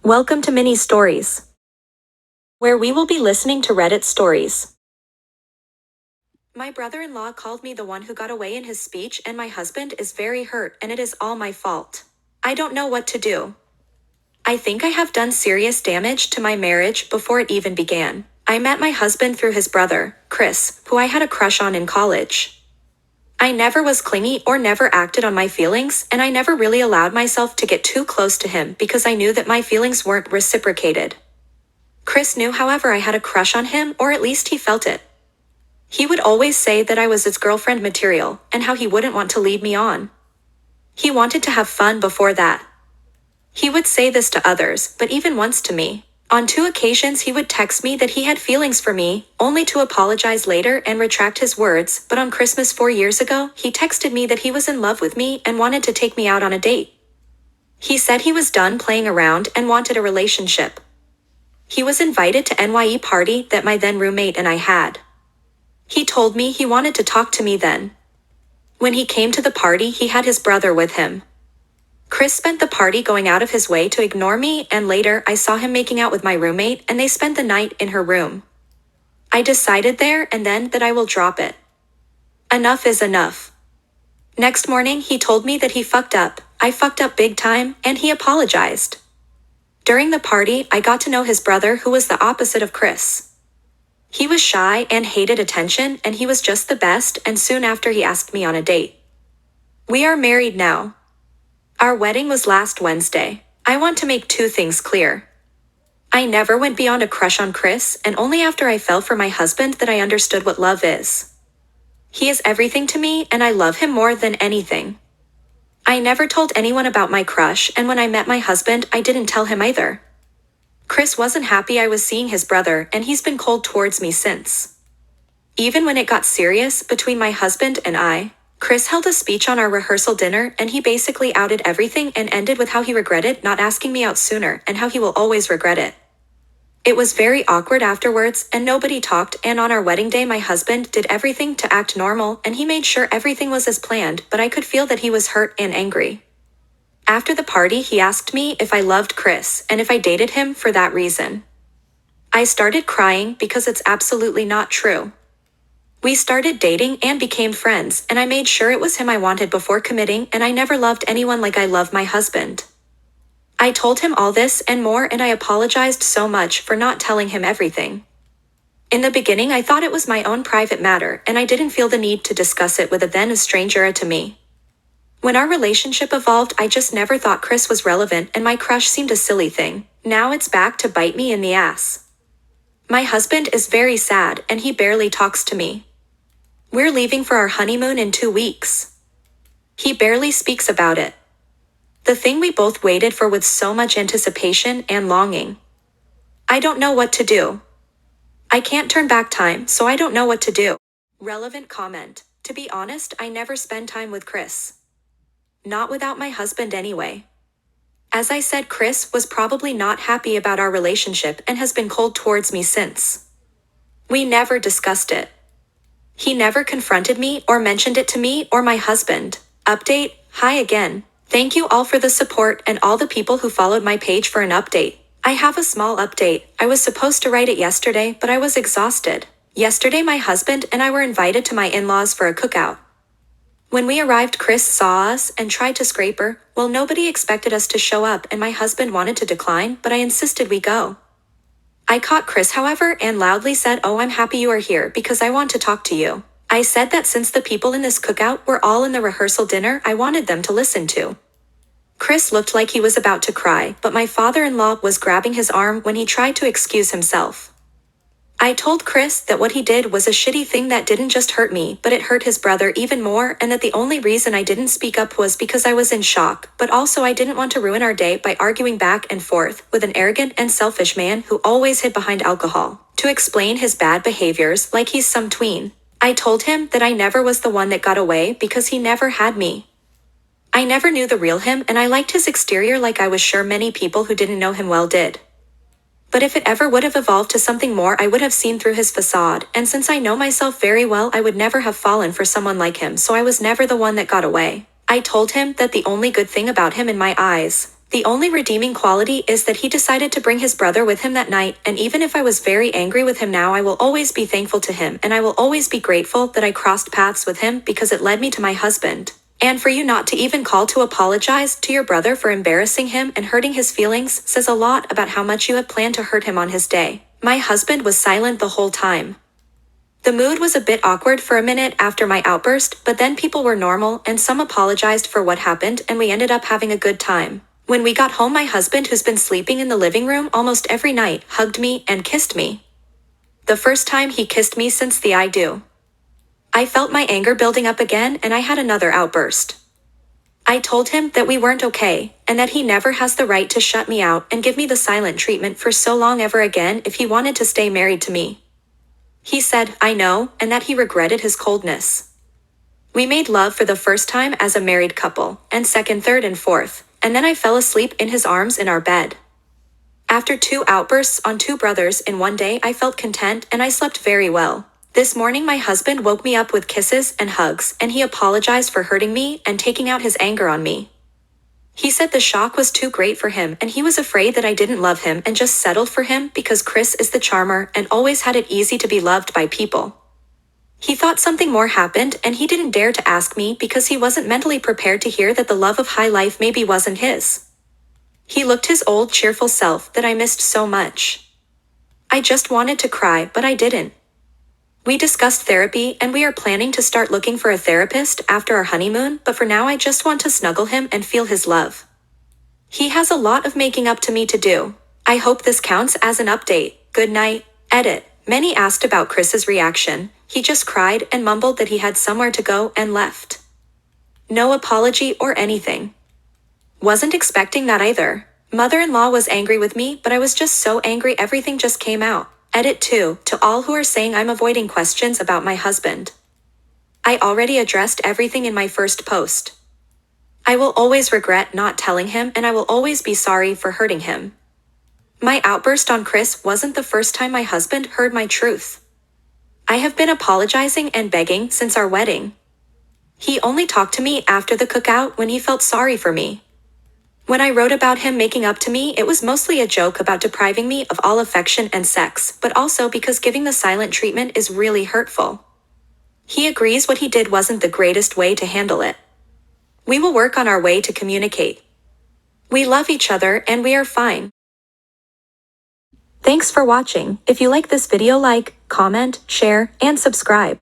Welcome to Mini Stories, where we will be listening to Reddit stories. My brother-in-law called me the one who got away in his speech, and my husband is very hurt, and it is all my fault. I don't know what to do. I think I have done serious damage to my marriage before it even began. I met my husband through his brother, Chris, who I had a crush on in college. I never was clingy or never acted on my feelings, and I never really allowed myself to get too close to him because I knew that my feelings weren't reciprocated. Chris knew, however, I had a crush on him, or at least he felt it. He would always say that I was his girlfriend material, and how he wouldn't want to lead me on. He wanted to have fun before that. He would say this to others, but even once to me. On 2 occasions he would text me that he had feelings for me, only to apologize later and retract his words, but on Christmas 4 years ago, he texted me that he was in love with me and wanted to take me out on a date. He said he was done playing around and wanted a relationship. He was invited to NYE party that my then roommate and I had. He told me he wanted to talk to me then. When he came to the party, he had his brother with him. Chris spent the party going out of his way to ignore me, and later I saw him making out with my roommate, and they spent the night in her room. I decided there and then that I will drop it. Enough is enough. Next morning he told me that he fucked up. I fucked up big time, and he apologized. During the party, I got to know his brother, who was the opposite of Chris. He was shy and hated attention, and he was just the best, and soon after he asked me on a date. We are married now. Our wedding was last Wednesday. I want to make 2 things clear. I never went beyond a crush on Chris, and only after I fell for my husband that I understood what love is. He is everything to me, and I love him more than anything. I never told anyone about my crush, and when I met my husband, I didn't tell him either. Chris wasn't happy I was seeing his brother, and he's been cold towards me since. Even when it got serious between my husband and I, Chris held a speech on our rehearsal dinner, and he basically outed everything and ended with how he regretted not asking me out sooner and how he will always regret it. It was very awkward afterwards, and nobody talked, and on our wedding day my husband did everything to act normal, and he made sure everything was as planned, but I could feel that he was hurt and angry. After the party he asked me if I loved Chris and if I dated him for that reason. I started crying because it's absolutely not true. We started dating and became friends, and I made sure it was him I wanted before committing, and I never loved anyone like I love my husband. I told him all this and more, and I apologized so much for not telling him everything. In the beginning I thought it was my own private matter, and I didn't feel the need to discuss it with a then a stranger to me. When our relationship evolved, I just never thought Chris was relevant, and my crush seemed a silly thing. Now it's back to bite me in the ass. My husband is very sad, and he barely talks to me. We're leaving for our honeymoon in 2 weeks. He barely speaks about it. The thing we both waited for with so much anticipation and longing. I don't know what to do. I can't turn back time, so I don't know what to do. Relevant comment. To be honest, I never spend time with Chris. Not without my husband anyway. As I said, Chris was probably not happy about our relationship and has been cold towards me since. We never discussed it. He never confronted me or mentioned it to me or my husband. Update, hi again. Thank you all for the support and all the people who followed my page for an update. I have a small update. I was supposed to write it yesterday, but I was exhausted. Yesterday my husband and I were invited to my in-laws for a cookout. When we arrived, Chris saw us and tried to scrape her. Well, nobody expected us to show up, and my husband wanted to decline, but I insisted we go. I caught Chris, however, and loudly said, "Oh, I'm happy you are here because I want to talk to you." I said that since the people in this cookout were all in the rehearsal dinner, I wanted them to listen to. Chris looked like he was about to cry, but my father-in-law was grabbing his arm when he tried to excuse himself. I told Chris that what he did was a shitty thing that didn't just hurt me, but it hurt his brother even more, and that the only reason I didn't speak up was because I was in shock, but also I didn't want to ruin our day by arguing back and forth with an arrogant and selfish man who always hid behind alcohol to explain his bad behaviors like he's some tween. I told him that I never was the one that got away because he never had me. I never knew the real him, and I liked his exterior like I was sure many people who didn't know him well did. But if it ever would have evolved to something more, I would have seen through his facade, and since I know myself very well, I would never have fallen for someone like him, so I was never the one that got away. I told him that the only good thing about him in my eyes The only redeeming quality is that he decided to bring his brother with him that night, and even if I was very angry with him now, I will always be thankful to him, and I will always be grateful that I crossed paths with him because it led me to my husband. And for you not to even call to apologize to your brother for embarrassing him and hurting his feelings says a lot about how much you had planned to hurt him on his day. My husband was silent the whole time. The mood was a bit awkward for a minute after my outburst, but then people were normal and some apologized for what happened and we ended up having a good time. When we got home, my husband, who's been sleeping in the living room almost every night, hugged me and kissed me. The first time he kissed me since the I do. I felt my anger building up again and I had another outburst. I told him that we weren't okay, and that he never has the right to shut me out and give me the silent treatment for so long ever again if he wanted to stay married to me. He said, I know, and that he regretted his coldness. We made love for the first time as a married couple, and second, third, and fourth, and then I fell asleep in his arms in our bed. After 2 outbursts on 2 brothers in one day, I felt content and I slept very well. This morning my husband woke me up with kisses and hugs, and he apologized for hurting me and taking out his anger on me. He said the shock was too great for him and he was afraid that I didn't love him and just settled for him because Chris is the charmer and always had it easy to be loved by people. He thought something more happened and he didn't dare to ask me because he wasn't mentally prepared to hear that the love of high life maybe wasn't his. He looked his old cheerful self that I missed so much. I just wanted to cry, but I didn't. We discussed therapy and we are planning to start looking for a therapist after our honeymoon, but for now I just want to snuggle him and feel his love. He has a lot of making up to me to do. I hope this counts as an update. Good night. Edit. Many asked about Chris's reaction. He just cried and mumbled that he had somewhere to go and left. No apology or anything. Wasn't expecting that either. Mother-in-law was angry with me, but I was just so angry everything just came out. Edit 2, to all who are saying I'm avoiding questions about my husband. I already addressed everything in my first post. I will always regret not telling him and I will always be sorry for hurting him. My outburst on Chris wasn't the first time my husband heard my truth. I have been apologizing and begging since our wedding. He only talked to me after the cookout when he felt sorry for me. When I wrote about him making up to me, it was mostly a joke about depriving me of all affection and sex, but also because giving the silent treatment is really hurtful. He agrees what he did wasn't the greatest way to handle it. We will work on our way to communicate. We love each other and we are fine. Thanks for watching. If you like this video, like, comment, share, and subscribe.